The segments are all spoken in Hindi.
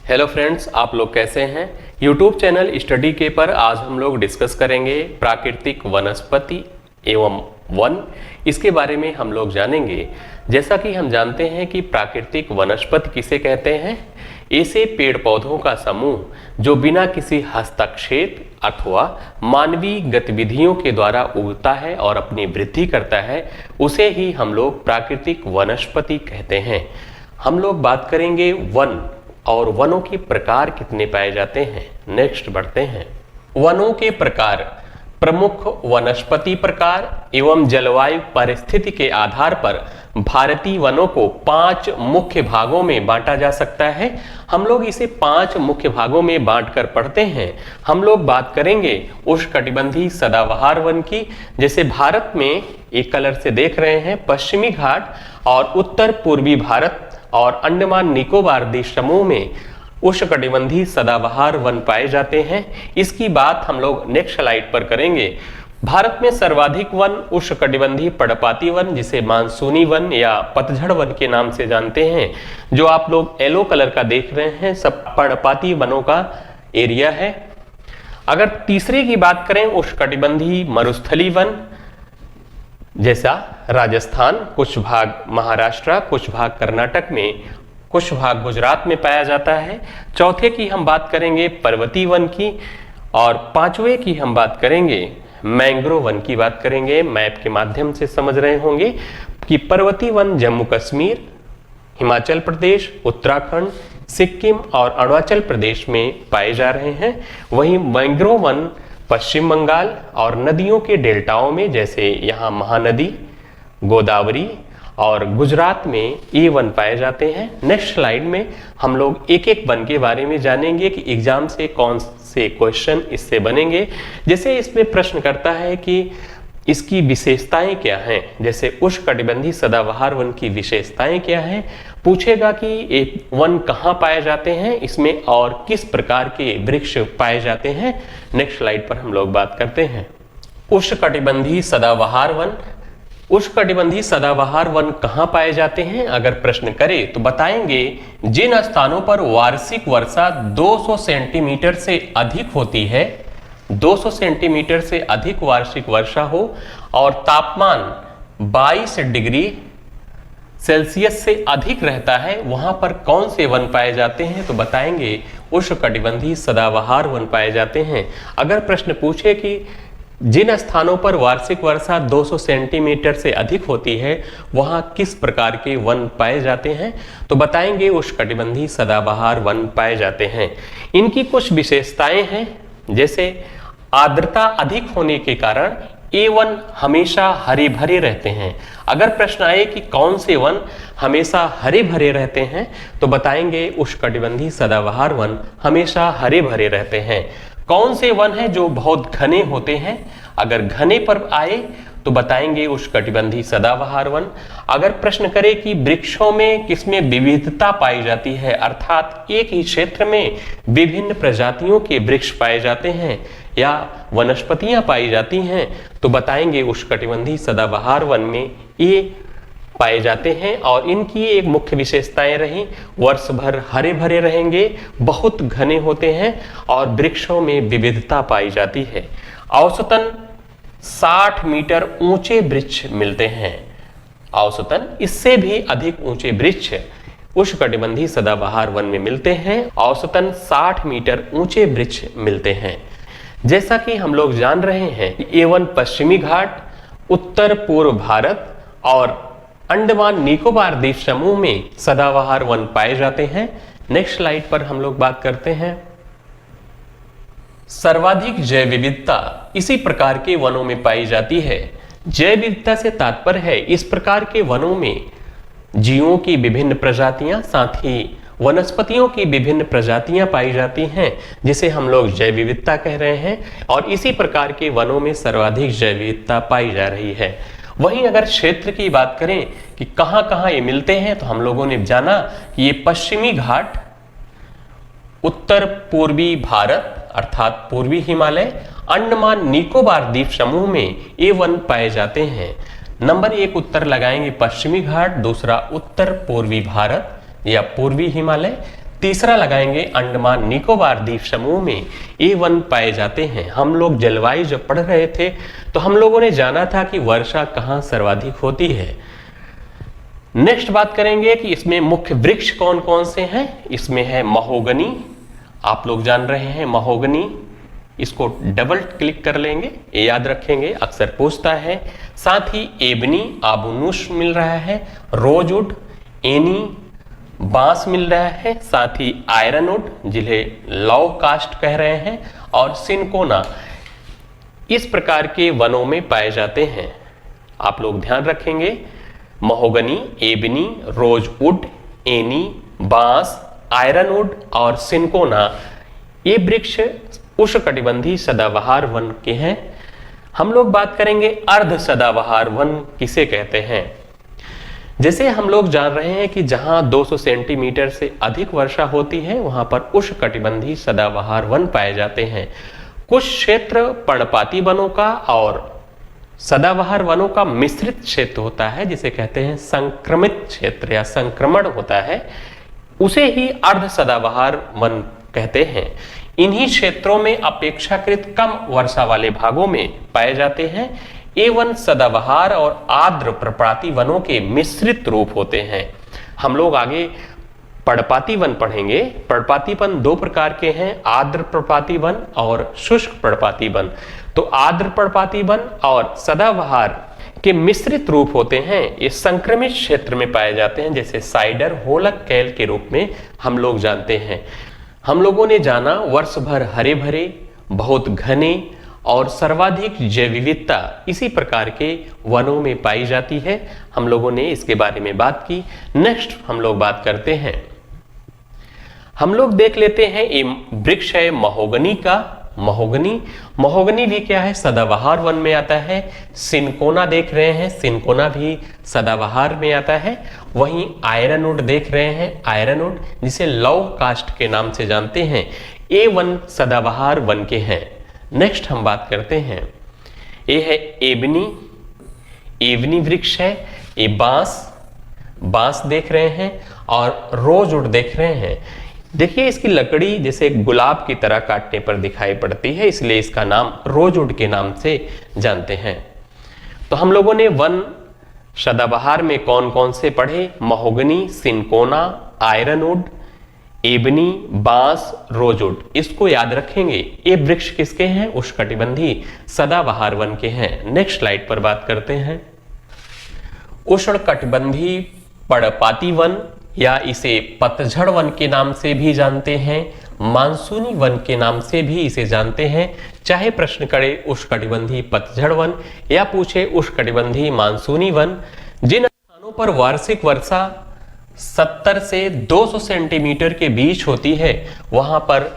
हेलो फ्रेंड्स, आप लोग कैसे हैं। YouTube चैनल स्टडी के पर आज हम लोग डिस्कस करेंगे प्राकृतिक वनस्पति एवं वन। इसके बारे में हम लोग जानेंगे। जैसा कि हम जानते हैं कि प्राकृतिक वनस्पति किसे कहते हैं। ऐसे पेड़ पौधों का समूह जो बिना किसी हस्तक्षेप अथवा मानवीय गतिविधियों के द्वारा उगता है और अपनी वृद्धि करता है, उसे ही हम लोग प्राकृतिक वनस्पति कहते हैं। हम लोग बात करेंगे वन और वनों के प्रकार कितने पाए जाते हैं। नेक्स्ट बढ़ते हैं। वनों के प्रकार। प्रमुख वनस्पति प्रकार एवं जलवायु परिस्थिति के आधार पर भारतीय वनों को 5 मुख्य भागों में बांटा जा सकता है। हम लोग इसे 5 मुख्य भागों में बांटकर पढ़ते हैं। हम लोग बात करेंगे उष्णकटिबंधीय सदाबहार वन की। जैसे भारत में एक कलर से देख रहे हैं, पश्चिमी घाट और उत्तर पूर्वी भारत और अंडमान निकोबार द्वीप समूह में उष्णकटिबंधीय सदाबहार वन पाए जाते हैं। इसकी बात हम लोग नेक्स्ट स्लाइड पर करेंगे। भारत में सर्वाधिक वन उष्णकटिबंधीय पर्णपाती वन, जिसे मानसूनी वन या पतझड़ वन के नाम से जानते हैं, जो आप लोग येलो कलर का देख रहे हैं, सब पर्णपाती वनों का एरिया है। अगर तीसरे की बात करें उष्णकटिबंधीय मरुस्थलीय वन, जैसा राजस्थान, कुछ भाग महाराष्ट्र, कुछ भाग कर्नाटक में, कुछ भाग गुजरात में पाया जाता है। चौथे की हम बात करेंगे पर्वतीय वन की और पांचवे की हम बात करेंगे मैंग्रोव वन की बात करेंगे। मैप के माध्यम से समझ रहे होंगे कि पर्वतीय वन जम्मू कश्मीर, हिमाचल प्रदेश, उत्तराखंड, सिक्किम और अरुणाचल प्रदेश में पाए जा रहे हैं। वहीं मैंग्रोव वन पश्चिम बंगाल और नदियों के डेल्टाओं में, जैसे यहाँ महानदी, गोदावरी और गुजरात में ये वन पाए जाते हैं। नेक्स्ट स्लाइड में हम लोग एक एक वन के बारे में जानेंगे कि एग्जाम से कौन से क्वेश्चन इससे बनेंगे। जैसे इसमें प्रश्न करता है कि इसकी विशेषताएं क्या हैं, जैसे उष्णकटिबंधीय सदाबहार वन की विशेषताएं क्या हैं, पूछेगा कि एक वन कहाँ पाए जाते हैं, इसमें और किस प्रकार के वृक्ष पाए जाते हैं। नेक्स्ट स्लाइड पर हम लोग बात करते हैं। उष्णकटिबंधीय सदाबहार वन। उष्णकटिबंधीय सदाबहार वन कहाँ पाए जाते हैं, अगर प्रश्न करे तो बताएंगे जिन स्थानों पर वार्षिक वर्षा 200 सेंटीमीटर से अधिक होती है, 200 सेंटीमीटर से अधिक वार्षिक वर्षा हो और तापमान 22 डिग्री सेल्सियस से अधिक रहता है, वहां पर कौन से वन पाए जाते हैं, तो बताएंगे उष्णकटिबंधीय सदाबहार वन पाए जाते हैं। अगर प्रश्न पूछे कि जिन स्थानों पर वार्षिक वर्षा 200 सेंटीमीटर से अधिक होती है, वहां किस प्रकार के वन पाए जाते हैं, तो बताएंगे उष्णकटिबंधीय सदाबहार वन पाए जाते हैं। इनकी कुछ विशेषताएं हैं, जैसे आर्द्रता अधिक होने के कारण ये वन हमेशा हरे भरे रहते हैं। अगर प्रश्न आए कि कौन से वन हमेशा हरे भरे रहते हैं, तो बताएंगे उष्णकटिबंधीय सदाबहार वन हमेशा हरे भरे रहते हैं। कौन से वन हैं जो बहुत घने होते हैं, अगर घने पर आए तो बताएंगे उष्णकटिबंधीय सदाबहार वन। अगर प्रश्न करे कि वृक्षों में किसमें विविधता पाई जाती है, अर्थात एक ही क्षेत्र में विभिन्न प्रजातियों के वृक्ष पाए जाते हैं या वनस्पतियां पाई जाती हैं, तो बताएंगे उष्णकटिबंधीय सदाबहार वन में ये पाए जाते हैं। और इनकी एक मुख्य विशेषताएं रही, वर्ष भर हरे भरे रहेंगे, बहुत घने होते हैं और वृक्षों में विविधता पाई जाती है। औसतन 60 मीटर ऊंचे वृक्ष मिलते हैं। औसतन इससे भी अधिक ऊंचे वृक्ष उष्णकटिबंधीय सदाबहार वन में मिलते हैं। औसतन 60 मीटर ऊंचे वृक्ष मिलते हैं। जैसा कि हम लोग जान रहे हैं, ये वन पश्चिमी घाट, उत्तर पूर्व भारत और अंडमान निकोबार द्वीप समूह में सदाबहार वन पाए जाते हैं। नेक्स्ट स्लाइड पर हम लोग बात करते हैं। सर्वाधिक जैव विविधता इसी प्रकार के वनों में पाई जाती है। जैव विविधता से तात्पर्य है इस प्रकार के वनों में जीवों की विभिन्न प्रजातियां, साथ ही वनस्पतियों की विभिन्न प्रजातियां पाई जाती हैं, जिसे हम लोग जैव विविधता कह रहे हैं। और इसी प्रकार के वनों में सर्वाधिक जैव विविधता पाई जा रही है। वहीं अगर क्षेत्र की बात करें कि कहां कहां ये मिलते हैं, तो हम लोगों ने जाना कि ये पश्चिमी घाट, उत्तर पूर्वी भारत अर्थात पूर्वी हिमालय, अंडमान निकोबार द्वीप समूह में ये वन पाए जाते हैं। नंबर 1 उत्तर लगाएंगे पश्चिमी घाट, दूसरा उत्तर पूर्वी भारत या पूर्वी हिमालय, तीसरा लगाएंगे अंडमान निकोबार द्वीप समूह में ये वन पाए जाते हैं। हम लोग जलवायु जब पढ़ रहे थे तो हम लोगों ने जाना था कि वर्षा कहाँ सर्वाधिक होती है। नेक्स्ट बात करेंगे कि इसमें मुख्य वृक्ष कौन कौन से हैं। इसमें है महोगनी, आप लोग जान रहे हैं महोगनी, इसको डबल क्लिक कर लेंगे, ये याद रखेंगे, अक्सर पूछता है। साथ ही एबनी, आबुनुस मिल रहा है, रोजवुड, एनी, बांस मिल रहा है, साथ ही आयरनवुड जिन्हें लॉ कास्ट कह रहे हैं, और सिनकोना इस प्रकार के वनों में पाए जाते हैं। आप लोग ध्यान रखेंगे महोगनी, एबनी, रोजवुड, एनी, बांस, आयरनवुड और सिनकोना ये वृक्ष उष्णकटिबंधीय सदाबहार वन के हैं। हम लोग बात करेंगे अर्ध सदाबहार वन किसे कहते हैं। जैसे हम लोग जान रहे हैं कि जहां 200 सेंटीमीटर से अधिक वर्षा होती है वहां पर उष्णकटिबंधीय सदाबहार वन पाए जाते हैं। कुछ क्षेत्र पर्णपाती वनों का और सदाबहार वनों का मिश्रित क्षेत्र होता है, जिसे कहते हैं संक्रमित क्षेत्र या संक्रमण होता है, उसे ही अर्ध सदाबहार वन कहते हैं। इन्हीं क्षेत्रों में अपेक्षाकृत कम वर्षा वाले भागों में पाए जाते हैं। ये वन सदाबहार और आर्द्र पर्णपाती वनों के मिश्रित रूप होते हैं। हम लोग आगे पर्णपाती वन पढ़ेंगे। पर्णपाती वन दो प्रकार के हैं, आर्द्र पर्णपाती वन और शुष्क पर्णपाती वन। तो आर्द्र पर्णपाती वन और सदाबहार के मिश्रित रूप होते हैं, ये संक्रमित क्षेत्र में पाए जाते हैं, जैसे साइडर होलक कैल के रूप में हम लोग जानते हैं। हम लोगों ने जाना वर्ष भर हरे भरे, बहुत घने और सर्वाधिक जैव विविधता इसी प्रकार के वनों में पाई जाती है। हम लोगों ने इसके बारे में बात की। नेक्स्ट हम लोग बात करते हैं, हम लोग देख लेते हैं ये वृक्ष है महोगनी का। महोगनी भी क्या है, सदाबहार वन में आता है। सिनकोना देख रहे हैं, सिनकोना भी सदाबहार में आता है। वहीं आयरनवुड देख रहे हैं, आयरनवुड जिसे लौ कास्ट के नाम से जानते हैं, ये वन सदाबहार वन के हैं। नेक्स्ट हम बात करते हैं, ये है एबनी वृक्ष है। ये बांस देख रहे हैं और रोजवुड देख रहे हैं। देखिए इसकी लकड़ी जैसे गुलाब की तरह काटने पर दिखाई पड़ती है, इसलिए इसका नाम रोजवुड के नाम से जानते हैं। तो हम लोगों ने वन सदाबहार में कौन कौन से पढ़े, महोगनी, सिनकोना, आयरनवुड, एबनी, बांस, रोजवुड। इसको याद रखेंगे, ये वृक्ष किसके हैं, उष्णकटिबंधीय सदाबहार वन के हैं। नेक्स्ट स्लाइड पर बात करते हैं, उष्णकटिबंधीय पर्णपाती वन या इसे पतझड़ वन के नाम से भी जानते हैं, मानसूनी वन के नाम से भी इसे जानते हैं। चाहे प्रश्न करे उष्णकटिबंधीय पतझड़ वन या पूछे उष्णकटिबंधीय मानसूनी वन। जिन स्थानों पर वार्षिक वर्षा 70 से 200 सेंटीमीटर के बीच होती है वहां पर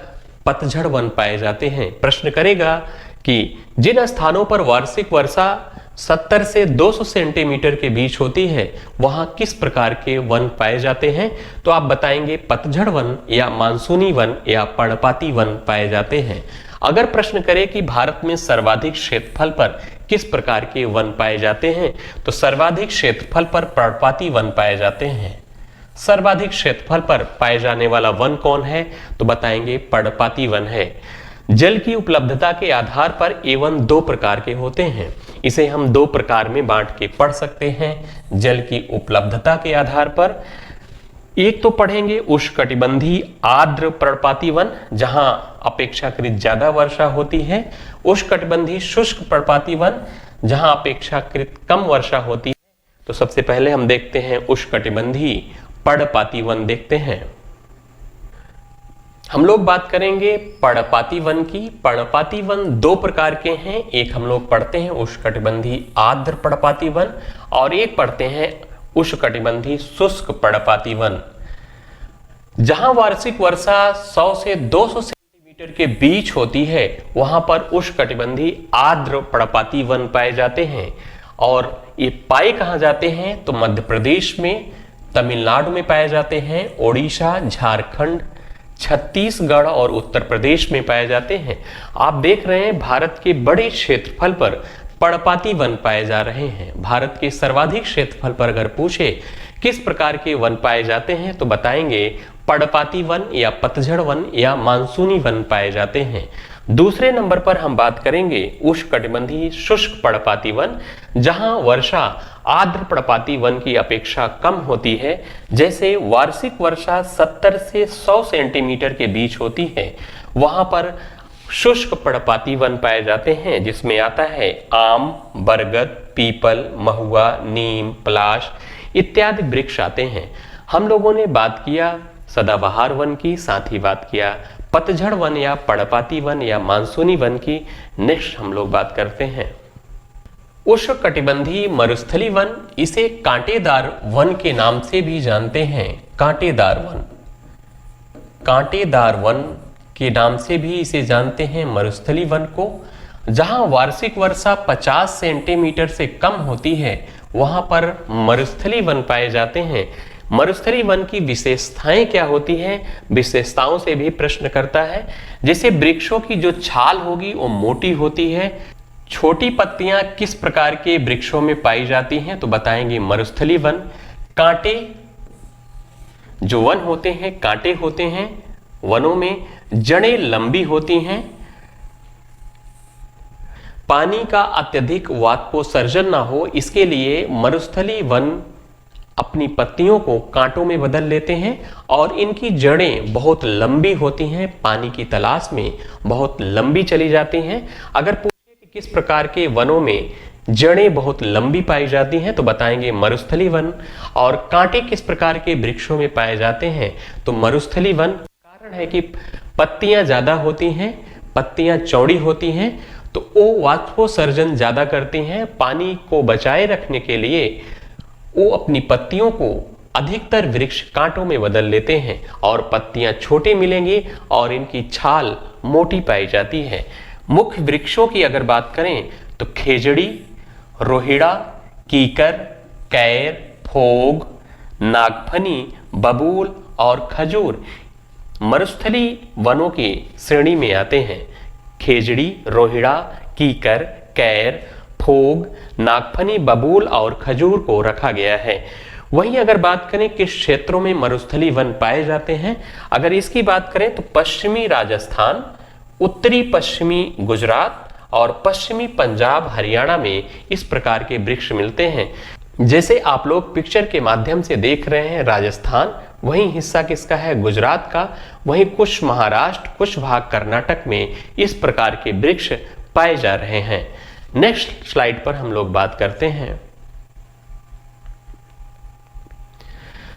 पतझड़ वन पाए जाते हैं। प्रश्न करेगा कि जिन स्थानों पर वार्षिक वर्षा 70 से 200 सेंटीमीटर के बीच होती है वहां किस प्रकार के वन पाए जाते हैं, तो आप बताएंगे पतझड़ वन या मानसूनी वन या पर्णपाती वन पाए जाते हैं। अगर प्रश्न करें कि भारत में सर्वाधिक क्षेत्रफल पर किस प्रकार के वन पाए जाते हैं, तो सर्वाधिक क्षेत्रफल पर पर्णपाती वन पाए जाते हैं। सर्वाधिक क्षेत्रफल पर पाए जाने वाला वन कौन है, तो बताएंगे पर्णपाती वन है। जल की उपलब्धता के आधार पर ये वन दो प्रकार के होते हैं, इसे हम दो प्रकार में बांट के पढ़ सकते हैं। जल की उपलब्धता के आधार पर एक तो पढ़ेंगे उष्णकटिबंधीय आर्द्र पर्णपाती वन जहां अपेक्षाकृत ज्यादा वर्षा होती है, उष्णकटिबंधीय शुष्क पर्णपाती वन जहां अपेक्षाकृत कम वर्षा होती है। तो सबसे पहले हम देखते हैं उष्णकटिबंधीय पर्णपाती वन देखते हैं। हम लोग बात करेंगे पर्णपाती वन की। पर्णपाती वन दो प्रकार के हैं, एक हम लोग पढ़ते हैं उष्णकटिबंधीय आर्द्र पर्णपाती वन और एक पढ़ते हैं उष्णकटिबंधीय शुष्क पर्णपाती वन। जहां वार्षिक वर्षा 100 से 200 सेंटीमीटर के बीच होती है वहां पर उष्णकटिबंधीय आर्द्र पर्णपाती वन पाए जाते हैं। और ये पाए कहां जाते हैं, तो मध्य प्रदेश में, तमिलनाडु में पाए जाते हैं, ओडिशा, झारखंड, छत्तीसगढ़ और उत्तर प्रदेश में पाए जाते हैं। आप देख रहे हैं भारत के बड़े क्षेत्रफल पर पर्णपाती वन पाए जा रहे हैं। भारत के सर्वाधिक क्षेत्रफल पर अगर पूछे किस प्रकार के वन पाए जाते हैं, तो बताएंगे पर्णपाती वन या पतझड़ वन या मानसूनी वन पाए जाते हैं। दूसरे नंबर पर हम बात करेंगे उष्णकटिबंधीय शुष्क पर्णपाती वन, जहां वर्षा आर्द्र पर्णपाती वन की अपेक्षा कम होती है। जैसे वार्षिक वर्षा 70 से 100 सेंटीमीटर के बीच होती है, वहां पर शुष्क पर्णपाती वन पाए जाते हैं, जिसमें आता है आम, बरगद, पीपल, महुआ, नीम, पलाश इत्यादि वृक्ष आते हैं। हम लोगों ने बात किया सदाबहार वन की, साथ ही बात किया पतझड़ वन या पर्णपाती वन या मानसूनी वन की। नेक्स्ट हम लोग बात करते हैं उष्णकटिबंधीय मरुस्थलीय वन, इसे कांटेदार वन के नाम से भी जानते हैं। कांटेदार वन, कांटेदार वन के नाम से भी इसे जानते हैं मरुस्थलीय वन को। जहां वार्षिक वर्षा 50 सेंटीमीटर से कम होती है, वहां पर मरुस्थलीय वन पाए जाते हैं। मरुस्थलीय वन की विशेषताएं क्या होती हैं, विशेषताओं से भी प्रश्न करता है। जैसे वृक्षों की जो छाल होगी वो मोटी होती है। छोटी पत्तियां किस प्रकार के वृक्षों में पाई जाती हैं, तो बताएंगे मरुस्थलीय वन। कांटे जो वन होते हैं, कांटे होते हैं वनों में। जड़ें लंबी होती हैं। पानी का अत्यधिक वाष्पोत्सर्जन ना हो, इसके लिए मरुस्थलीय वन अपनी पत्तियों को कांटों में बदल लेते हैं और इनकी जड़ें बहुत लंबी होती हैं, पानी की तलाश में बहुत लंबी चली जाती हैं। अगर पूछे कि किस प्रकार के वनों में जड़ें बहुत लंबी पाई जाती हैं, तो बताएंगे मरुस्थलीय वन। और कांटे किस प्रकार के वृक्षों में पाए जाते हैं, तो मरुस्थलीय वन। कारण है कि पत्तियां ज्यादा होती हैं, पत्तियां चौड़ी होती हैं, तो वो वाष्पोत्सर्जन ज्यादा करती हैं। पानी को बचाए रखने के लिए वो अपनी पत्तियों को अधिकतर वृक्ष कांटों में बदल लेते हैं और पत्तियां छोटी मिलेंगी और इनकी छाल मोटी पाई जाती है। मुख्य वृक्षों की अगर बात करें तो खेजड़ी, रोहिड़ा, कीकर, कैर, फोग, नागफनी, बबूल और खजूर मरुस्थलीय वनों की श्रेणी में आते हैं। खेजड़ी, रोहिड़ा, कीकर, कैर, फोग, नागफनी, बबूल और खजूर को रखा गया है। वहीं अगर बात करें किस क्षेत्रों में मरुस्थलीय वन पाए जाते हैं, अगर इसकी बात करें तो पश्चिमी राजस्थान, उत्तरी पश्चिमी गुजरात और पश्चिमी पंजाब, हरियाणा में इस प्रकार के वृक्ष मिलते हैं। जैसे आप लोग पिक्चर के माध्यम से देख रहे हैं राजस्थान, वहीं हिस्सा किसका है, गुजरात का। वहीं कुछ महाराष्ट्र, कुछ भाग कर्नाटक में इस प्रकार के वृक्ष पाए जा रहे हैं। नेक्स्ट स्लाइड पर हम लोग बात करते हैं।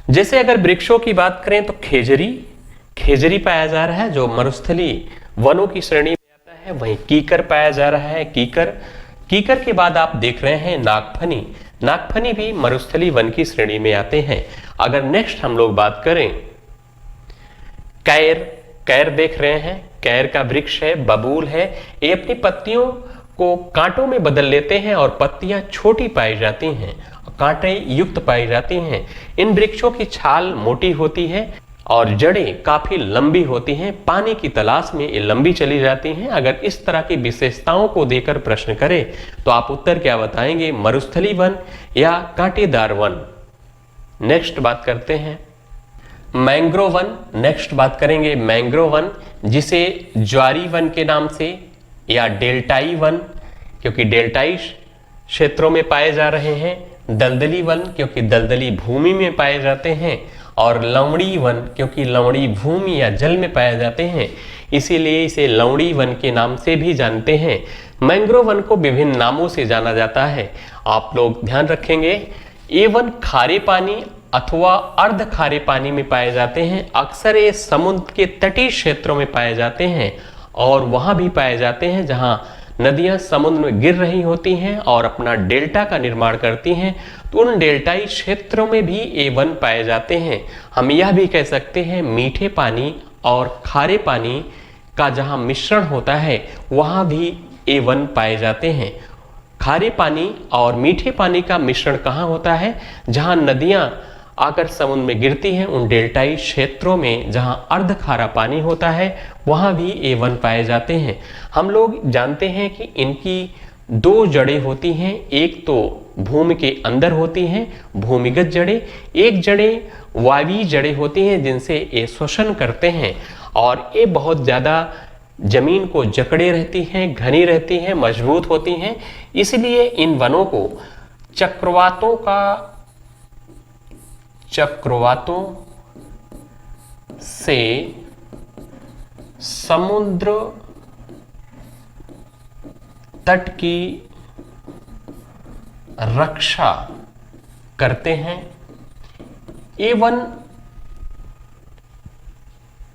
जैसे अगर वृक्षों की बात करें तो खेजरी पाया जा रहा है जो मरुस्थलीय वनों की श्रेणी में आता है। वहीं कीकर पाया जा रहा है। कीकर के बाद आप देख रहे हैं नागफनी भी मरुस्थलीय वन की श्रेणी में आते हैं। अगर नेक्स्ट हम लोग बात करें कैर देख रहे हैं, कैर का वृक्ष है, बबूल है। ये अपनी पत्तियों को कांटों में बदल लेते हैं और पत्तियां छोटी पाई जाती हैं, कांटे युक्त पाई जाती हैं। इन वृक्षों की छाल मोटी होती है और जड़ें काफी लंबी होती हैं। पानी की तलाश में ये लंबी चली जाती हैं। अगर इस तरह की विशेषताओं को देकर प्रश्न करें तो आप उत्तर क्या बताएंगे, मरुस्थलीय वन या कांटेदार वन। नेक्स्ट बात करते हैं मैंग्रोव वन। नेक्स्ट बात करेंगे मैंग्रोव वन, जिसे ज्वारी वन के नाम से या डेल्टाई वन, क्योंकि डेल्टाई क्षेत्रों में पाए जा रहे हैं। दलदली वन, क्योंकि दलदली भूमि में पाए जाते हैं। और लवणी वन, क्योंकि लवणी भूमि या जल में पाए जाते हैं, इसीलिए इसे लवणी वन के नाम से भी जानते हैं। मैंग्रोव वन को विभिन्न नामों से जाना जाता है, आप लोग ध्यान रखेंगे। ये वन खारे पानी अथवा अर्ध खारे पानी में पाए जाते हैं। अक्सर ये समुद्र के तटीय क्षेत्रों में पाए जाते हैं और वहां भी पाए जाते हैं जहां नदियां समुद्र में गिर रही होती हैं और अपना डेल्टा का निर्माण करती हैं, तो उन डेल्टाई क्षेत्रों में भी ये वन पाए जाते हैं। हम यह भी कह सकते हैं मीठे पानी और खारे पानी का जहां मिश्रण होता है वहां भी ये वन पाए जाते हैं। खारे पानी और मीठे पानी का मिश्रण कहाँ होता है, जहां नदियां आकर समुद्र में गिरती हैं, उन डेल्टाई क्षेत्रों में जहां अर्ध खारा पानी होता है वहां भी ये वन पाए जाते हैं। हम लोग जानते हैं कि इनकी दो जड़ें होती हैं, एक तो भूमि के अंदर होती हैं भूमिगत जड़ें, एक जड़ें वायवीय जड़ें होती हैं जिनसे ये श्वसन करते हैं और ये बहुत ज़्यादा जमीन को जकड़े रहती हैं, घनी रहती हैं, मजबूत होती हैं। इसलिए इन वनों को चक्रवातों से समुद्र तट की रक्षा करते हैं। ये वन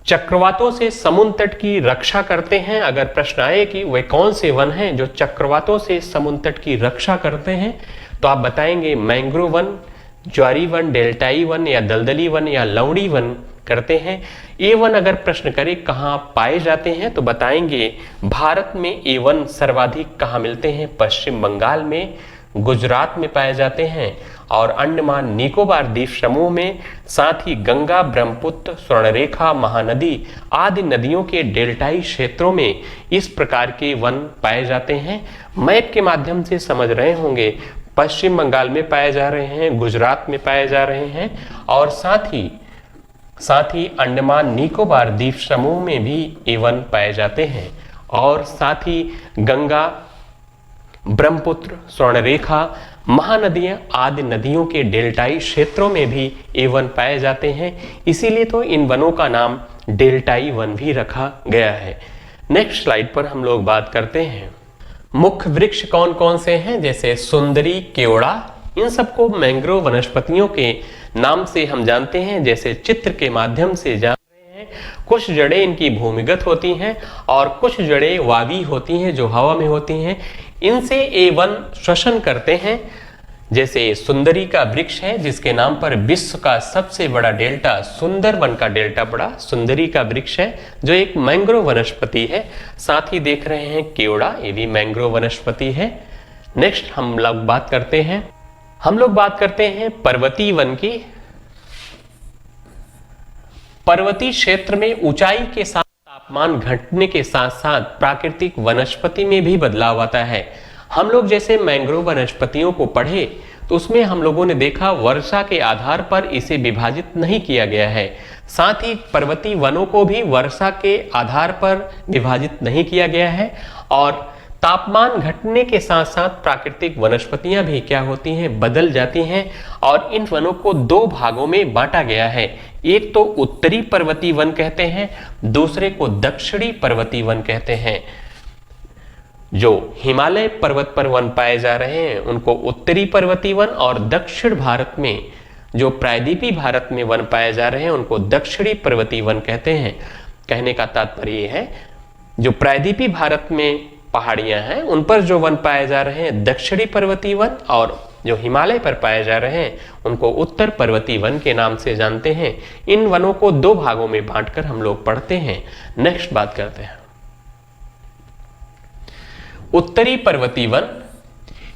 चक्रवातों से समुद्र तट की रक्षा करते हैं। अगर प्रश्न आए कि वे कौन से वन हैं जो चक्रवातों से समुद्र तट की रक्षा करते हैं, तो आप बताएंगे मैंग्रोव वन, ज्वारी वन, डेल्टाई वन या दलदली वन या लवणी वन करते हैं। ये वन अगर प्रश्न करे कहाँ पाए जाते हैं तो बताएंगे भारत में ये वन सर्वाधिक कहाँ मिलते हैं, पश्चिम बंगाल में, गुजरात में पाए जाते हैं और अंडमान निकोबार द्वीप समूह में, साथ ही गंगा, ब्रह्मपुत्र, स्वर्णरेखा, महानदी आदि नदियों के डेल्टाई क्षेत्रों में इस प्रकार के वन पाए जाते हैं। मैप के माध्यम से समझ रहे होंगे पश्चिम बंगाल में पाए जा रहे हैं, गुजरात में पाए जा रहे हैं और साथ ही अंडमान निकोबार द्वीप समूह में भी ये वन पाए जाते हैं और साथ ही गंगा, ब्रह्मपुत्र, स्वर्णरेखा, महानदियां आदि नदियों के डेल्टाई क्षेत्रों में भी ये वन पाए जाते हैं। इसीलिए तो इन वनों का नाम डेल्टाई वन भी रखा गया है। नेक्स्ट स्लाइड पर हम लोग बात करते हैं मुख्य वृक्ष कौन कौन से हैं, जैसे सुंदरी, केवड़ा, इन सबको मैंग्रोव वनस्पतियों के नाम से हम जानते हैं। जैसे चित्र के माध्यम से जान रहे हैं, कुछ जड़ें इनकी भूमिगत होती हैं और कुछ जड़ें वायवीय होती हैं जो हवा में होती हैं। इनसे ये वन श्वसन करते हैं। जैसे सुंदरी का वृक्ष है जिसके नाम पर विश्व का सबसे बड़ा डेल्टा, सुंदरवन का डेल्टा पड़ा, सुंदरी का वृक्ष है जो एक मैंग्रोव वनस्पति है। साथ ही देख रहे हैं केवड़ा, ये भी मैंग्रोव वनस्पति है। नेक्स्ट हम लोग बात करते हैं पर्वतीय वन की। पर्वतीय क्षेत्र में ऊंचाई के साथ तापमान घटने के साथ साथ प्राकृतिक वनस्पति में भी बदलाव आता है। हम लोग जैसे मैंग्रोव वनस्पतियों को पढ़े तो उसमें हम लोगों ने देखा वर्षा के आधार पर इसे विभाजित नहीं किया गया है। साथ ही पर्वतीय वनों को भी वर्षा के आधार पर विभाजित नहीं किया गया है और तापमान घटने के साथ साथ प्राकृतिक वनस्पतियां भी क्या होती हैं, बदल जाती हैं और इन वनों को दो भागों में बांटा गया है। एक तो उत्तरी पर्वतीय वन कहते हैं, दूसरे को दक्षिणी पर्वतीय वन कहते हैं। जो हिमालय पर्वत पर वन पाए जा रहे हैं उनको उत्तरी पर्वतीय वन और दक्षिण भारत में जो प्रायद्वीपीय भारत में वन पाए जा रहे हैं उनको दक्षिणी पर्वतीय वन कहते हैं। कहने का तात्पर्य है जो प्रायद्वीपीय भारत में पहाड़ियां हैं उन पर जो वन पाए जा रहे हैं दक्षिणी पर्वतीय वन और जो हिमालय पर पाए जा रहे हैं उनको उत्तर पर्वतीय वन के नाम से जानते हैं। इन वनों को दो भागों में बांटकर हम लोग पढ़ते हैं। नेक्स्ट बात करते हैं उत्तरी पर्वतीय वन।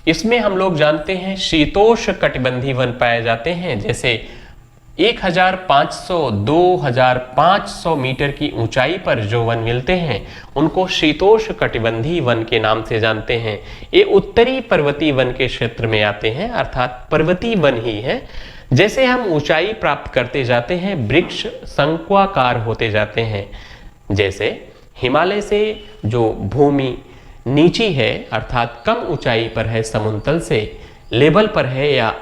इसमें हम लोग जानते हैं शीतोष्ण कटिबंधीय वन पाए जाते हैं। जैसे 1500-2500 मीटर की ऊंचाई पर जो वन मिलते हैं उनको शीतोष्ण कटिबंधीय वन के नाम से जानते हैं। ये उत्तरी पर्वतीय वन के क्षेत्र में आते हैं, अर्थात पर्वतीय वन ही है। जैसे हम ऊंचाई प्राप्त करते जाते हैं वृक्ष शंक्वाकार होते जाते हैं। जैसे हिमालय से जो भूमि नीची है अर्थात कम ऊंचाई पर है, समुद्र तल से लेवल पर है या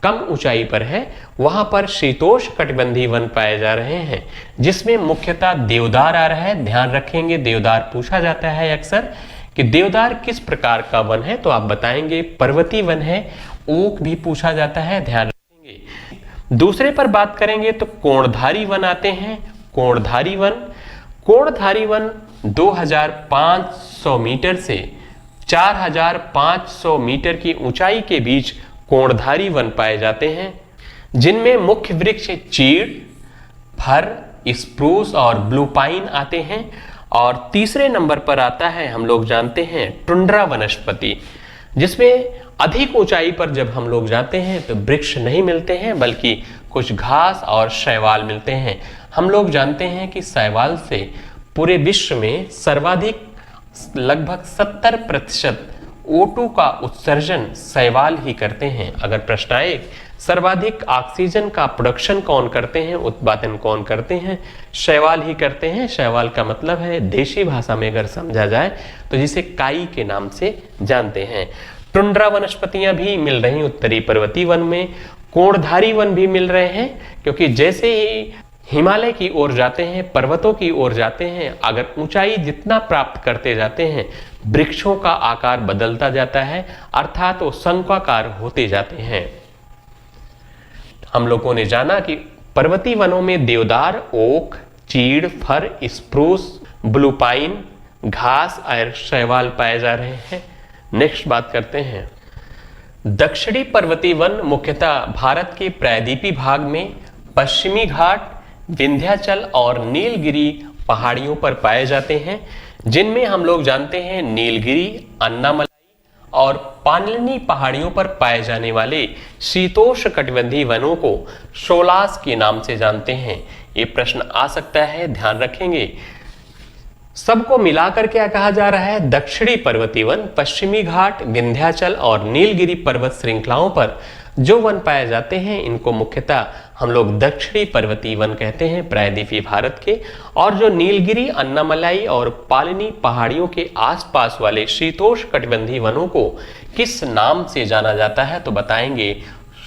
कम ऊंचाई पर है, वहां पर शीतोष्ण कटिबंधीय वन पाए जा रहे हैं जिसमें मुख्यतः देवदार आ रहा है। ध्यान रखेंगे देवदार पूछा जाता है अक्सर कि देवदार किस प्रकार का वन है, तो आप बताएंगे पर्वतीय वन है। ओक भी पूछा जाता है, ध्यान रखेंगे। दूसरे पर बात करेंगे तो कोणधारी वन आते हैं। कोणधारी वन 2500 मीटर से 4500 मीटर की ऊंचाई के बीच कोणधारी वन पाए जाते हैं जिनमें मुख्य वृक्ष चीड़, फर, स्प्रूस और ब्लू पाइन आते हैं। और तीसरे नंबर पर आता है हम लोग जानते हैं टुंड्रा वनस्पति, जिसमें अधिक ऊंचाई पर जब हम लोग जाते हैं तो वृक्ष नहीं मिलते हैं बल्कि कुछ घास और शैवाल मिलते हैं। हम लोग जानते हैं कि शैवाल से पूरे विश्व में सर्वाधिक लगभग 70% O2 का उत्सर्जन शैवाल ही करते हैं। अगर प्रश्न आए सर्वाधिक ऑक्सीजन का प्रोडक्शन कौन करते हैं, उत्पादन कौन करते हैं, शैवाल ही करते हैं। शैवाल का मतलब है देशी भाषा में अगर समझा जाए तो जिसे काई के नाम से जानते हैं। टुंड्रा वनस्पतियां भी मिल रही उत्तरी पर्वतीय वन में, कोणधारी वन भी मिल रहे हैं, क्योंकि जैसे ही हिमालय की ओर जाते हैं, पर्वतों की ओर जाते हैं, अगर ऊंचाई जितना प्राप्त करते जाते हैं वृक्षों का आकार बदलता जाता है, अर्थात वो शंक्वाकार होते जाते हैं। हम लोगों ने जाना कि पर्वतीय वनों में देवदार, ओक, चीड़, फर, स्प्रूस, ब्लू पाइन, घास और शैवाल पाए जा रहे हैं। नेक्स्ट बात करते हैं, दक्षिणी पर्वतीय वन मुख्यतः भारत के प्रायद्वीपीय भाग में पश्चिमी घाट, विंध्याचल और नीलगिरी पहाड़ियों पर पाए जाते हैं, जिनमें हम लोग जानते हैं नीलगिरी, अन्नामलाई और पानलनी पहाड़ियों पर पाए जाने वाले शीतोष्णकटिबंधीय वनों को शोलास के नाम से जानते हैं। ये प्रश्न आ सकता है, ध्यान रखेंगे। सबको मिलाकर क्या कहा जा रहा है, दक्षिणी पर्वतीय वन पश्चिमी घाट, विंध्याचल और नीलगिरी पर्वत श्रृंखलाओं पर जो वन पाए जाते हैं इनको मुख्यतः हम लोग दक्षिणी पर्वतीय वन कहते हैं प्रायद्वीपीय भारत के। और जो नीलगिरी, अन्नामलाई और पालनी पहाड़ियों के आसपास वाले शीतोष्णकटिबंधीय वनों को किस नाम से जाना जाता है, तो बताएंगे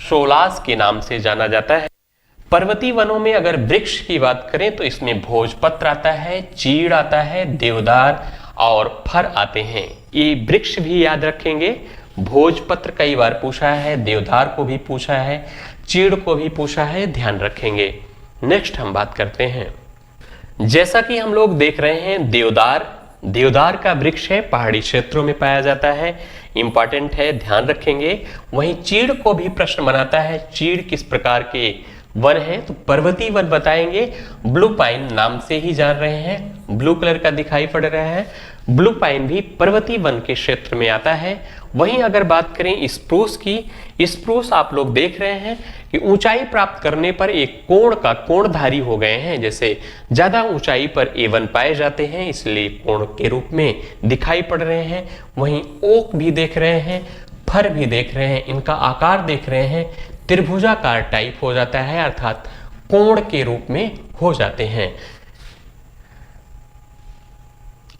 शोलास के नाम से जाना जाता है। पर्वतीय वनों में अगर वृक्ष की बात करें तो इसमें भोजपत्र आता है, चीड़ आता है, देवदार और फर आते हैं। ये वृक्ष भी याद रखेंगे। भोजपत्र कई बार पूछा है, देवदार को भी पूछा है, चीड़ को भी पूछा है, ध्यान रखेंगे। नेक्स्ट हम बात करते हैं, जैसा कि हम लोग देख रहे हैं देवदार का वृक्ष है, पहाड़ी क्षेत्रों में पाया जाता है, इंपॉर्टेंट है, ध्यान रखेंगे। वहीं चीड़ को भी प्रश्न बनाता है, चीड़ किस प्रकार के वन है, तो पर्वतीय वन बताएंगे। ब्लू पाइन नाम से ही जान रहे हैं, ब्लू कलर का दिखाई पड़ रहा है, ब्लू पाइन भी पर्वतीय वन के क्षेत्र में आता है। वहीं अगर बात करें स्प्रूस की, स्प्रूस आप लोग देख रहे हैं कि ऊंचाई प्राप्त करने पर एक कोणधारी हो गए हैं, जैसे ज्यादा ऊंचाई पर A1 पाए जाते हैं इसलिए कोण के रूप में दिखाई पड़ रहे हैं। वहीं ओक भी देख रहे हैं, फर भी देख रहे हैं, इनका आकार देख रहे हैं, त्रिभुजाकार टाइप हो जाता है, अर्थात कोण के रूप में हो जाते हैं।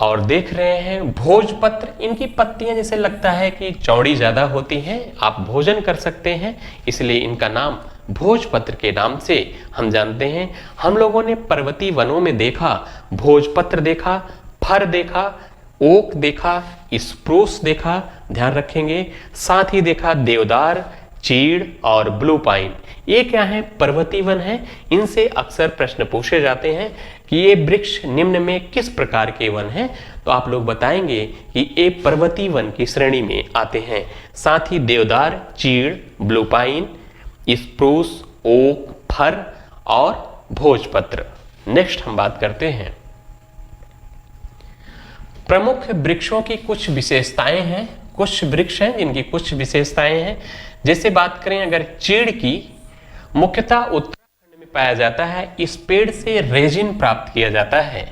और देख रहे हैं भोजपत्र, इनकी पत्तियां जैसे लगता है कि चौड़ी ज्यादा होती हैं, आप भोजन कर सकते हैं, इसलिए इनका नाम भोजपत्र के नाम से हम जानते हैं। हम लोगों ने पर्वतीय वनों में देखा, भोजपत्र देखा, फर देखा, ओक देखा, स्प्रूस देखा, ध्यान रखेंगे, साथ ही देखा देवदार, चीड़ और ब्लू पाइन। ये क्या है, पर्वतीय वन है। इनसे अक्सर प्रश्न पूछे जाते हैं कि ये वृक्ष निम्न में किस प्रकार के वन हैं, तो आप लोग बताएंगे कि ये पर्वतीय वन की श्रेणी में आते हैं। साथ ही देवदार, चीड़, ब्लू पाइन, स्प्रूस, ओक, फर और भोजपत्र। नेक्स्ट हम बात करते हैं, प्रमुख वृक्षों की कुछ विशेषताएं हैं। कुछ वृक्ष हैं जिनकी कुछ विशेषताएं हैं। जैसे बात करें अगर चीड़ की, मुख्यतः उत्तराखंड में पाया जाता है। इस पेड़ से रेजिन प्राप्त किया जाता है,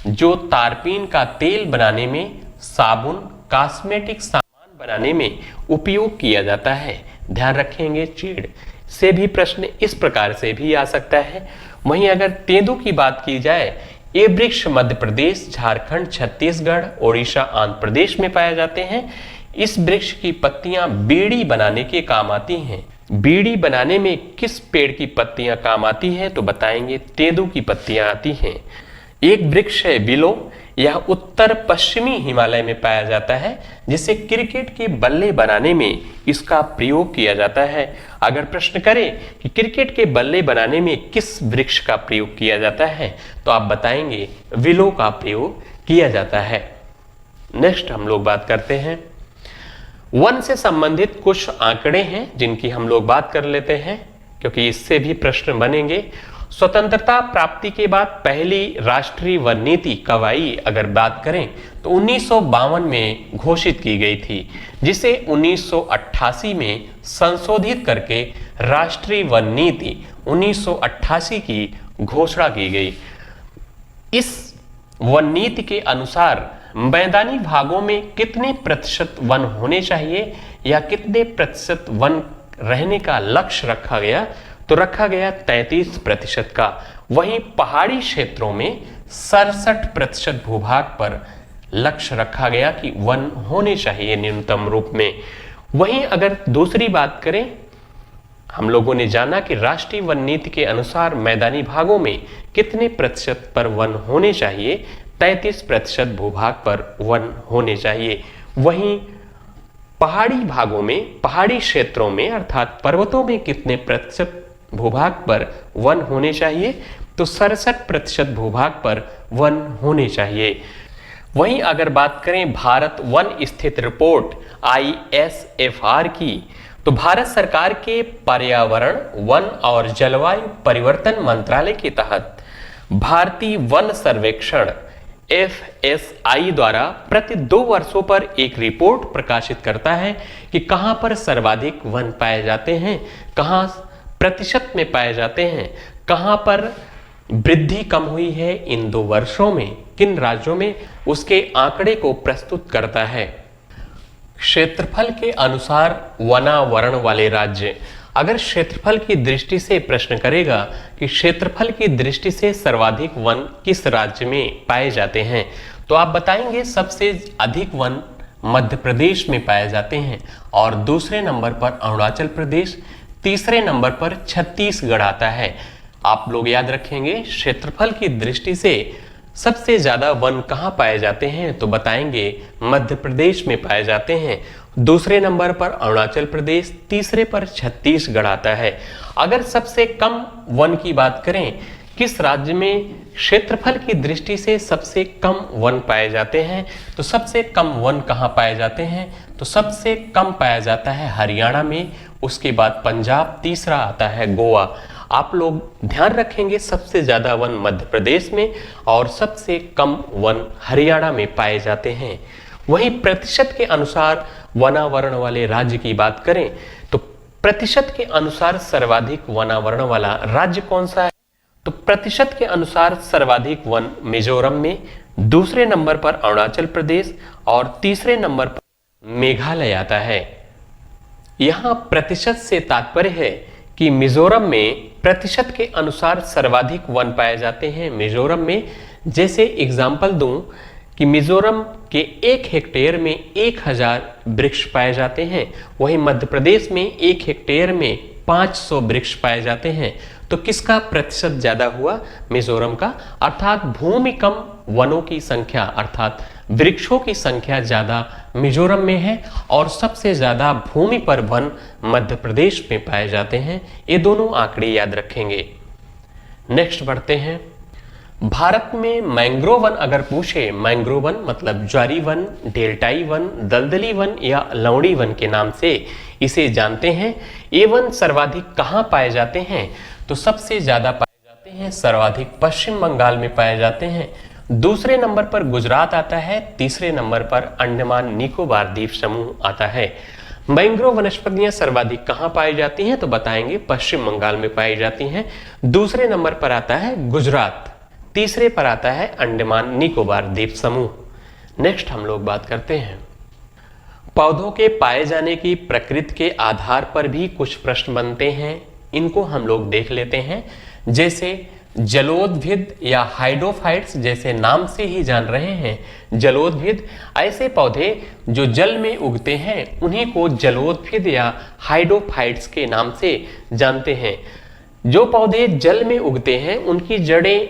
जो तारपीन का तेल बनाने में, साबुन, कॉस्मेटिक सामान बनाने में उपयोग किया जाता है। ध्यान रखेंगे, चीड़ से भी प्रश्न इस प्रकार से भी आ सकता है। वहीं अगर तेंदू की बात की जाए, ये वृक्ष मध्य प्रदेश, झारखंड, छत्तीसगढ़, ओडिशा, आंध्र प्रदेश में पाए जाते हैं। इस वृक्ष की पत्तियां बीड़ी बनाने के काम आती हैं। बीड़ी बनाने में किस पेड़ की पत्तियां काम आती हैं, तो बताएंगे तेंदू की पत्तियां आती हैं। एक वृक्ष है विलो, यह उत्तर पश्चिमी हिमालय में पाया जाता है, जिसे क्रिकेट के बल्ले बनाने में इसका प्रयोग किया जाता है। अगर प्रश्न करें कि क्रिकेट के बल्ले बनाने में किस वृक्ष का प्रयोग किया जाता है, तो आप बताएंगे विलो का प्रयोग किया जाता है। नेक्स्ट हम लोग बात करते हैं, वन से संबंधित कुछ आंकड़े हैं जिनकी हम लोग बात कर लेते हैं, क्योंकि इससे भी प्रश्न बनेंगे। स्वतंत्रता प्राप्ति के बाद पहली राष्ट्रीय वन नीति कब आई, अगर बात करें तो 1952 में घोषित की गई थी, जिसे 1988 में संशोधित करके राष्ट्रीय वन नीति 1988 की घोषणा की गई। इस वन नीति के अनुसार मैदानी भागों में कितने प्रतिशत वन होने चाहिए या कितने प्रतिशत वन रहने का लक्ष्य रखा गया, तो रखा गया 33% का। वहीं पहाड़ी क्षेत्रों में 67% भूभाग पर लक्ष्य रखा गया कि वन होने चाहिए न्यूनतम रूप में। वहीं अगर दूसरी बात करें, हम लोगों ने जाना कि राष्ट्रीय वन नीति के अनुसार मैदानी भागों में कितने प्रतिशत पर वन होने चाहिए, 33% भूभाग पर वन होने चाहिए। वहीं पहाड़ी भागों में, पहाड़ी क्षेत्रों में अर्थात पर्वतों में कितने प्रतिशत भूभाग पर वन होने चाहिए, तो 67% भूभाग पर वन होने चाहिए। वहीं अगर बात करें भारत वन स्थित रिपोर्ट ISFR की, तो भारत सरकार के पर्यावरण, वन और जलवायु परिवर्तन मंत्रालय के तहत भारतीय वन सर्वेक्षण FSI द्वारा प्रति 2 वर्षों पर एक रिपोर्ट प्रकाशित करता है कि कहां पर सर्वाधिक वन पाए जाते हैं, कहां प्रतिशत में पाए जाते हैं, कहां पर वृद्धि कम हुई है इन 2 वर्षों में, किन राज्यों में, उसके आंकड़े को प्रस्तुत करता है। क्षेत्रफल के अनुसार वनावरण वाले राज्य, अगर क्षेत्रफल की दृष्टि से प्रश्न करेगा कि क्षेत्रफल की दृष्टि से सर्वाधिक वन किस राज्य में पाए जाते हैं, तो आप बताएंगे सबसे अधिक वन मध्य प्रदेश में पाए जाते हैं और दूसरे नंबर पर अरुणाचल प्रदेश, तीसरे नंबर पर छत्तीसगढ़ आता है। आप लोग याद रखेंगे क्षेत्रफल की दृष्टि से सबसे ज्यादा वन कहां पाए जाते हैं, तो बताएंगे मध्य प्रदेश में पाए जाते हैं, दूसरे नंबर पर अरुणाचल प्रदेश, तीसरे पर छत्तीसगढ़ आता है। अगर सबसे कम वन की बात करें, किस राज्य में क्षेत्रफल की दृष्टि से सबसे कम वन पाए जाते हैं, तो सबसे कम वन कहां पाए जाते हैं, तो सबसे कम पाया जाता है हरियाणा में, उसके बाद पंजाब, तीसरा आता है गोवा। आप लोग ध्यान रखेंगे सबसे ज्यादा वन मध्य प्रदेश में और सबसे कम वन हरियाणा में पाए जाते हैं। वहीं प्रतिशत के अनुसार वनावरण वाले राज्य की बात करें, तो प्रतिशत के अनुसार सर्वाधिक वनावरण वाला राज्य कौन सा है, तो प्रतिशत के अनुसार सर्वाधिक वन मिजोरम में, दूसरे नंबर पर अरुणाचल प्रदेश और तीसरे नंबर पर मेघालय आता है। यहां प्रतिशत से तात्पर्य है कि मिजोरम में प्रतिशत के अनुसार सर्वाधिक वन पाए जाते हैं। मिजोरम में, जैसे एग्जाम्पल दूं कि मिजोरम के 1 हेक्टेयर में 1000 वृक्ष पाए जाते हैं, वहीं मध्य प्रदेश में 1 हेक्टेयर में 500 वृक्ष पाए जाते हैं। तो किसका प्रतिशत ज्यादा हुआ, मिजोरम का, अर्थात भूमि कम वनों की संख्या अर्थात वृक्षों की संख्या ज्यादा मिजोरम में है और सबसे ज्यादा भूमि पर वन मध्य प्रदेश में पाए जाते हैं। ये दोनों आंकड़े याद रखेंगे। नेक्स्ट बढ़ते हैं। भारत में मैंग्रोव वन अगर पूछे, मैंग्रोव वन मतलब ज्वारी वन, डेल्टाई वन, दलदली वन या लवणी वन के नाम से इसे जानते हैं। ये वन सर्वाधिक कहाँ पाए जाते हैं, तो सबसे ज्यादा पाए जाते हैं सर्वाधिक पश्चिम बंगाल में पाए जाते हैं, दूसरे नंबर पर गुजरात आता है, तीसरे नंबर पर अंडमान निकोबार द्वीप समूह आता है। मैंग्रोव वनस्पतियां सर्वाधिक कहां पाई जाती हैं, तो बताएंगे पश्चिम बंगाल में पाई जाती हैं, दूसरे नंबर पर आता है गुजरात, तीसरे पर आता है अंडमान निकोबार द्वीप समूह। नेक्स्ट हम लोग बात करते हैं पौधों के पाए जाने की प्रकृति के आधार पर भी कुछ प्रश्न बनते हैं, इनको हम लोग देख लेते हैं। जैसे जलोद्भिद या हाइड्रोफाइट्स, जैसे नाम से ही जान रहे हैं जलोद्भिद, ऐसे पौधे जो जल में उगते हैं उन्हीं को जलोद्भिद या हाइड्रोफाइट्स के नाम से जानते हैं। जो पौधे जल में उगते हैं उनकी जड़ें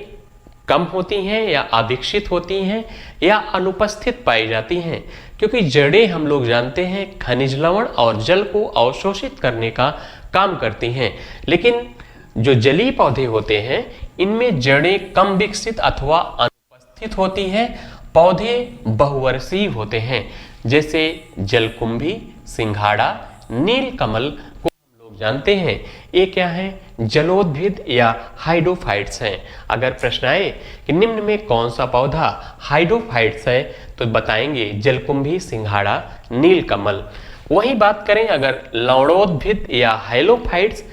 कम होती हैं या अविकसित होती हैं या अनुपस्थित पाई जाती हैं, क्योंकि जड़ें हम लोग जानते हैं खनिज लवण और जल को अवशोषित करने का काम करती हैं। लेकिन जो जलीय पौधे होते हैं इनमें जड़ें कम विकसित अथवा अनुपस्थित होती हैं, पौधे बहुवर्षीय होते हैं। जैसे जलकुंभी, सिंघाड़ा, नीलकमल को हम लोग जानते हैं, ये क्या है, जलोद्भिद या हाइड्रोफाइट्स हैं। अगर प्रश्न आए कि निम्न में कौन सा पौधा हाइड्रोफाइट्स है, तो बताएंगे जलकुंभी, सिंघाड़ा, नीलकमल। वही बात करें अगर लवणोद्भिद या हाइलोफाइट्स,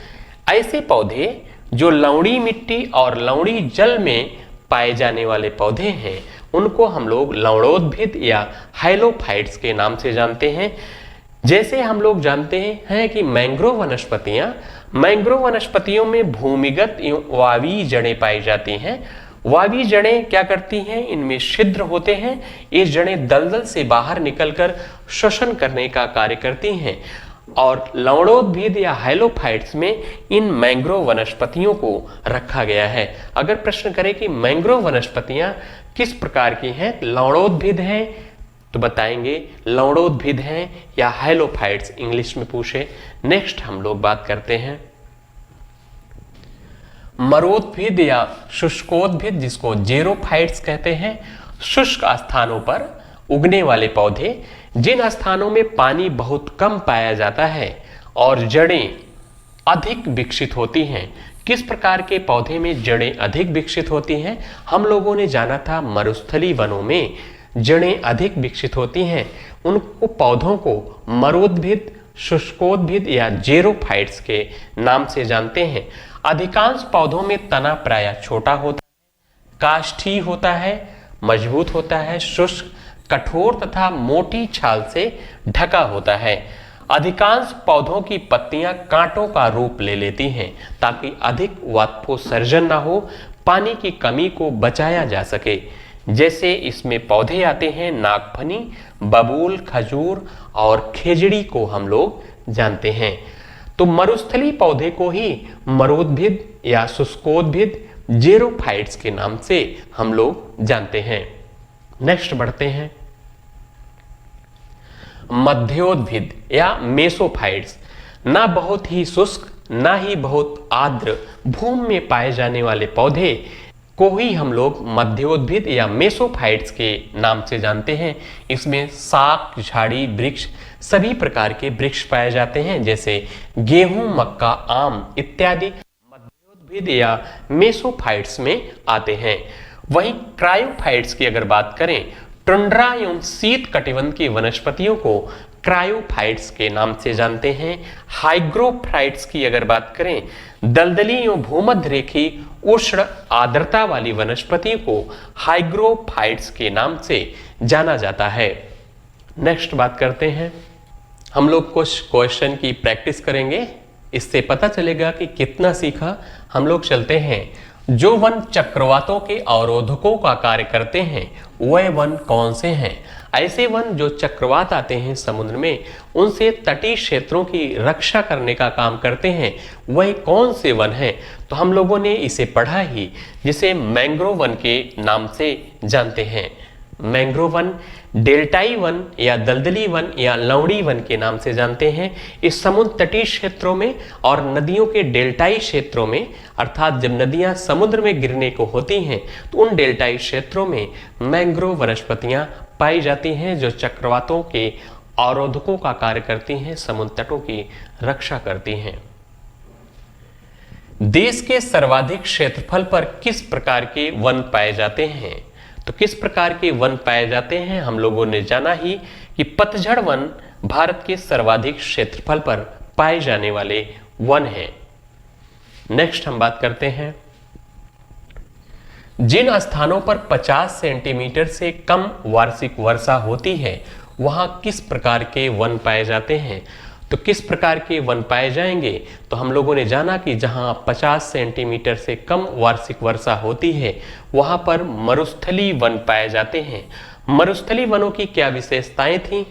ऐसे पौधे जो लवणी मिट्टी और लवणी जल में पाए जाने वाले पौधे हैं, उनको हम लोग लवणोद्भिद या हाइलोफाइट्स के नाम से जानते हैं। जैसे हम लोग जानते हैं कि मैंग्रोव वनस्पतियों में भूमिगत एवं वावी जड़ें पाई जाती हैं। वावी जड़ें क्या करती हैं, इनमें छिद्र होते हैं। ये जड़ें दलदल से बाहर निकलकर श्वसन करने का कार्य करती हैं। और लवणोद्भिद या हाइलोफाइट्स में इन मैंग्रोव वनस्पतियों को रखा गया है। अगर प्रश्न करें कि मैंग्रोव वनस्पतियां किस प्रकार की हैं, लवणोद्भिद हैं, तो बताएंगे लवणोद्भिद हैं या हाइलोफाइट्स इंग्लिश में पूछे। नेक्स्ट हम लोग बात करते हैं मरोद्भिद या शुष्कोद्भिद, जिसको जेरोफाइट्स कहते हैं। शुष्क स्थानों पर उगने वाले पौधे, जिन स्थानों में पानी बहुत कम पाया जाता है और जड़ें अधिक विकसित होती हैं। किस प्रकार के पौधे में जड़ें अधिक विकसित होती हैं? हम लोगों ने जाना था मरुस्थलीय वनों में जड़ें अधिक विकसित होती हैं। उनको पौधों को मरोद्भिद, शुष्कोद्भिद या जेरोफाइट्स के नाम से जानते हैं। अधिकांश पौधों में तना प्रायः छोटा होता है, काष्ठीय होता है, मजबूत होता है, शुष्क, कठोर तथा मोटी छाल से ढका होता है। अधिकांश पौधों की पत्तियां कांटों का रूप ले लेती हैं ताकि अधिक वाष्पोत्सर्जन न हो, पानी की कमी को बचाया जा सके। जैसे इसमें पौधे आते हैं नागफनी, बबूल, खजूर और खेजड़ी को हम लोग जानते हैं। तो मरुस्थलीय पौधे को ही मरोद्भिद या शुष्कोद्भिद, जेरोफाइट्स के नाम से हम लोग जानते हैं। नेक्स्ट बढ़ते हैं मध्योद्भिद या मेसोफाइट्स। ना बहुत ही शुष्क ना ही बहुत आर्द्र भूमि में पाए जाने वाले पौधे को ही हम लोग मध्योद्भिद या मेसोफाइट्स के नाम से जानते हैं। इसमें साग, झाड़ी, वृक्ष, सभी प्रकार के वृक्ष पाए जाते हैं, जैसे गेहूं, मक्का, आम इत्यादि मध्योद्भिद या मेसोफाइट्स में आते हैं। वहीं क्रायोफाइट्स की अगर बात करें, टुंड्रा एवं शीत कटिबंध की वनस्पतियों को क्रायोफाइट्स के नाम से जानते हैं। हाइग्रोफाइट्स की अगर बात करें, दलदली एवं भूमध्य रेखी उष्ण आर्द्रता वाली वनस्पति को हाइग्रोफाइट्स के नाम से जाना जाता है। नेक्स्ट बात करते हैं, हम लोग कुछ क्वेश्चन की प्रैक्टिस करेंगे, इससे पता चलेगा कि कितना सीखा। हम लोग चलते हैं, जो वन चक्रवातों के अवरोधकों का कार्य करते हैं वह वन कौन से हैं? ऐसे वन जो चक्रवात आते हैं समुद्र में, उनसे तटीय क्षेत्रों की रक्षा करने का काम करते हैं, वह कौन से वन हैं? तो हम लोगों ने इसे पढ़ा ही, जिसे मैंग्रोव वन के नाम से जानते हैं। मैंग्रोव वन डेल्टाई वन या दलदली वन या लवणी वन के नाम से जानते हैं। इस समुद्र तटीय क्षेत्रों में और नदियों के डेल्टाई क्षेत्रों में, अर्थात जब नदियां समुद्र में गिरने को होती हैं तो उन डेल्टाई क्षेत्रों में मैंग्रोव वनस्पतियां पाई जाती हैं, जो चक्रवातों के अवरोधकों का कार्य करती हैं, समुद्र तटों की रक्षा करती हैं। देश के सर्वाधिक क्षेत्रफल पर किस प्रकार के वन पाए जाते हैं? तो किस प्रकार के वन पाए जाते हैं? हम लोगों ने जाना ही कि पतझड़ वन भारत के सर्वाधिक क्षेत्रफल पर पाए जाने वाले वन हैं। नेक्स्ट हम बात करते हैं, जिन स्थानों पर 50 सेंटीमीटर से कम वार्षिक वर्षा होती है वहां किस प्रकार के वन पाए जाते हैं? तो किस प्रकार के वन पाए जाएंगे? तो हम लोगों ने जाना कि जहां 50 सेंटीमीटर से कम वार्षिक वर्षा होती है वहां पर मरुस्थलीय वन पाए जाते हैं। मरुस्थलीय वनों की क्या विशेषताएं थी?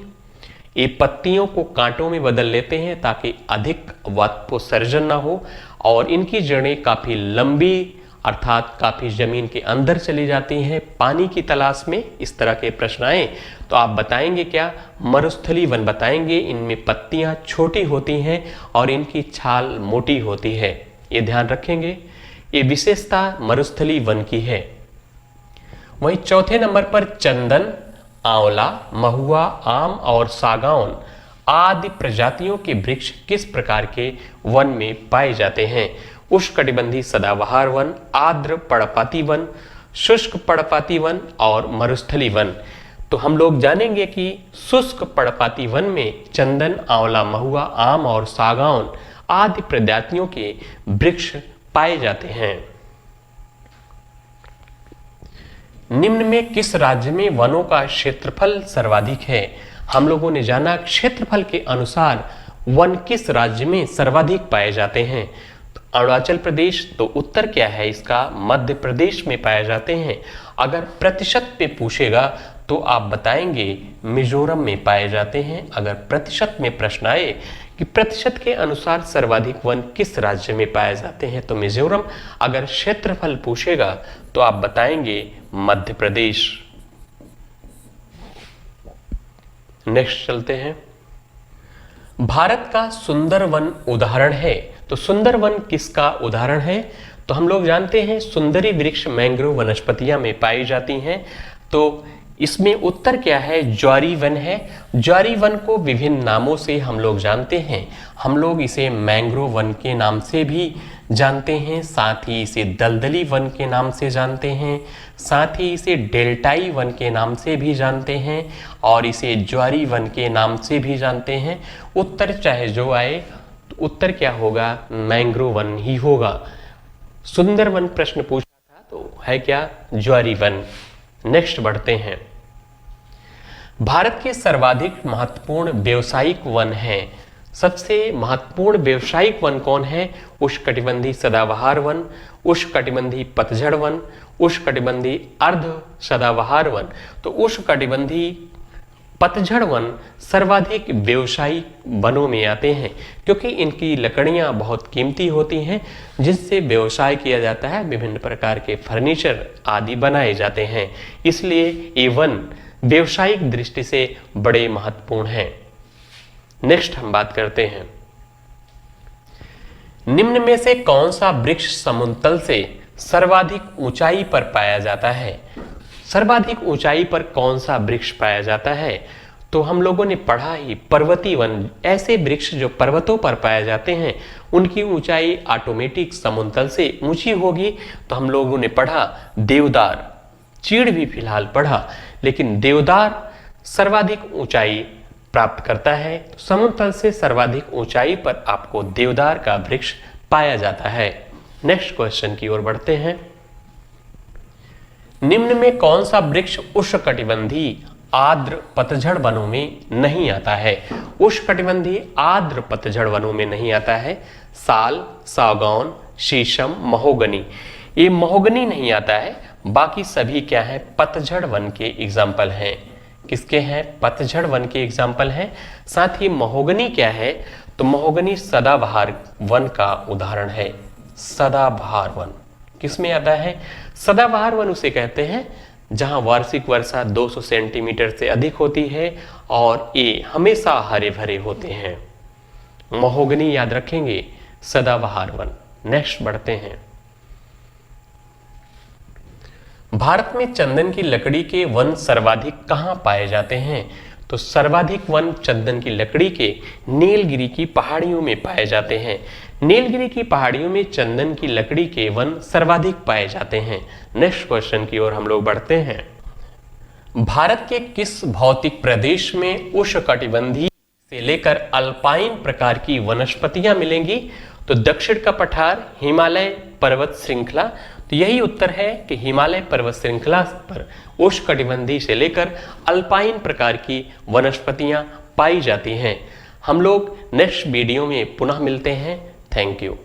ये पत्तियों को कांटों में बदल लेते हैं ताकि अधिक वाष्पोत्सर्जन ना हो, और इनकी जड़ें काफी लंबी, अर्थात काफी जमीन के अंदर चली जाती हैं पानी की तलाश में। इस तरह के प्रश्न आए तो आप बताएंगे क्या? मरुस्थलीय वन बताएंगे। इनमें पत्तियां छोटी होती हैं और इनकी छाल मोटी होती है, ये ध्यान रखेंगे। ये विशेषता मरुस्थलीय वन की है। वहीं चौथे नंबर पर चंदन, आंवला, महुआ, आम और सागौन आदि प्रजातियों के वृक्ष किस प्रकार के वन में पाए जाते हैं? उष्णकटिबंधीय सदाबहार वन, आर्द्र पर्णपाती वन, शुष्क पर्णपाती वन और मरुस्थलीय वन। तो हम लोग जानेंगे कि शुष्क पर्णपाती वन में चंदन, आंवला, महुआ, आम और सागौन आदि प्रजातियों के वृक्ष पाए जाते हैं। निम्न में किस राज्य में वनों का क्षेत्रफल सर्वाधिक है? हम लोगों ने जाना क्षेत्रफल के अनुसार वन किस राज्य में सर्वाधिक पाए जाते हैं। तो अरुणाचल प्रदेश। तो उत्तर क्या है इसका? मध्य प्रदेश में पाए जाते हैं। अगर प्रतिशत पे पूछेगा तो आप बताएंगे मिजोरम में पाए जाते हैं। अगर प्रतिशत में प्रश्न आए कि प्रतिशत के अनुसार सर्वाधिक वन किस राज्य में पाए जाते हैं, तो मिजोरम। अगर क्षेत्रफल पूछेगा तो आप बताएंगे मध्य प्रदेश। नेक्स्ट चलते हैं। भारत का सुंदरवन उदाहरण है। तो सुंदरवन किसका उदाहरण है? तो हम लोग जानते हैं सुंदरी वृक्ष मैंग्रोव वनस्पतियां में पाई जाती हैं। तो इसमें उत्तर क्या है? ज्वारी वन है। ज्वारी वन को विभिन्न नामों से हम लोग जानते हैं। हम लोग इसे मैंग्रोव वन के नाम से भी जानते हैं, साथ ही इसे दलदली वन के नाम से जानते हैं, साथ ही इसे डेल्टाई वन के नाम से भी जानते हैं और इसे ज्वारी वन के नाम से भी जानते हैं। उत्तर चाहे जो आए तो उत्तर क्या होगा? मैंग्रोव वन ही होगा। सुंदरवन प्रश्न पूछा था तो है क्या? ज्वारी वन। नेक्स्ट बढ़ते हैं। भारत के सर्वाधिक महत्वपूर्ण व्यावसायिक वन हैं। सबसे महत्वपूर्ण व्यावसायिक वन कौन है? उष्णकटिबंधीय सदाबहार वन, उष्णकटिबंधीय पतझड़ वन, उष्णकटिबंधीय अर्ध सदाबहार वन। तो उष्णकटिबंधीय पतझड़ वन सर्वाधिक व्यावसायिक वनों में आते हैं क्योंकि इनकी लकड़ियां बहुत कीमती होती हैं जिनसे व्यवसाय किया जाता है, विभिन्न प्रकार के फर्नीचर आदि बनाए जाते हैं। इसलिए ये वन व्यावसायिक दृष्टि से बड़े महत्वपूर्ण हैं। नेक्स्ट हम बात करते हैं। निम्न में से कौन सा वृक्ष समुद्र तल से सर्वाधिक ऊंचाई पर पाया जाता है? सर्वाधिक ऊंचाई पर कौन सा वृक्ष पाया जाता है? तो हम लोगों ने पढ़ा ही पर्वतीय वन। ऐसे वृक्ष जो पर्वतों पर पाए जाते हैं उनकी ऊंचाई ऑटोमेटिक समुद्र तल से ऊंची होगी। तो हम लोगों ने पढ़ा देवदार, चीड़ भी फिलहाल पढ़ा, लेकिन देवदार सर्वाधिक ऊंचाई प्राप्त करता है। तो समुद्र तल से सर्वाधिक ऊंचाई पर आपको देवदार का वृक्ष पाया जाता है। नेक्स्ट क्वेश्चन की ओर बढ़ते हैं। निम्न में कौन सा वृक्ष उष्णकटिबंधीय आर्द्र पतझड़ वनों में नहीं आता है? उष्णकटिबंधीय आर्द्र पतझड़ वनों में नहीं आता है। साल, सागौन, शीशम, महोगनी। ये महोगनी नहीं आता है, बाकी सभी क्या है? पतझड़ वन के एग्जाम्पल हैं। किसके हैं? पतझड़ वन के एग्जाम्पल हैं। साथ ही महोगनी क्या है? तो महोगनी सदाबहार वन का उदाहरण है। सदाबहार वन किसमें आता है? सदाबहार वन उसे कहते हैं जहां वार्षिक वर्षा 200 सेंटीमीटर से अधिक होती है और ये हमेशा हरे भरे होते हैं। महोगनी याद रखेंगे, सदाबहार वन। नेक्स्ट बढ़ते हैं। भारत में चंदन की लकड़ी के वन सर्वाधिक कहां पाए जाते हैं? तो सर्वाधिक वन चंदन की लकड़ी के नीलगिरी की पहाड़ियों में पाए जाते हैं। नीलगिरी की पहाड़ियों में चंदन की लकड़ी के वन सर्वाधिक पाए जाते हैं। नेक्स्ट क्वेश्चन की ओर हम लोग बढ़ते हैं। भारत के किस भौतिक प्रदेश में उष्णकटिबंधीय से लेकर अल्पाइन प्रकार की वनस्पतियां मिलेंगी? तो दक्षिण का पठार, हिमालय पर्वत श्रृंखला। तो यही उत्तर है कि हिमालय पर्वत श्रृंखला पर उष्णकटिबंधीय से लेकर अल्पाइन प्रकार की वनस्पतियां पाई जाती हैं। हम लोग नेक्स्ट वीडियो में पुनः मिलते हैं। Thank you.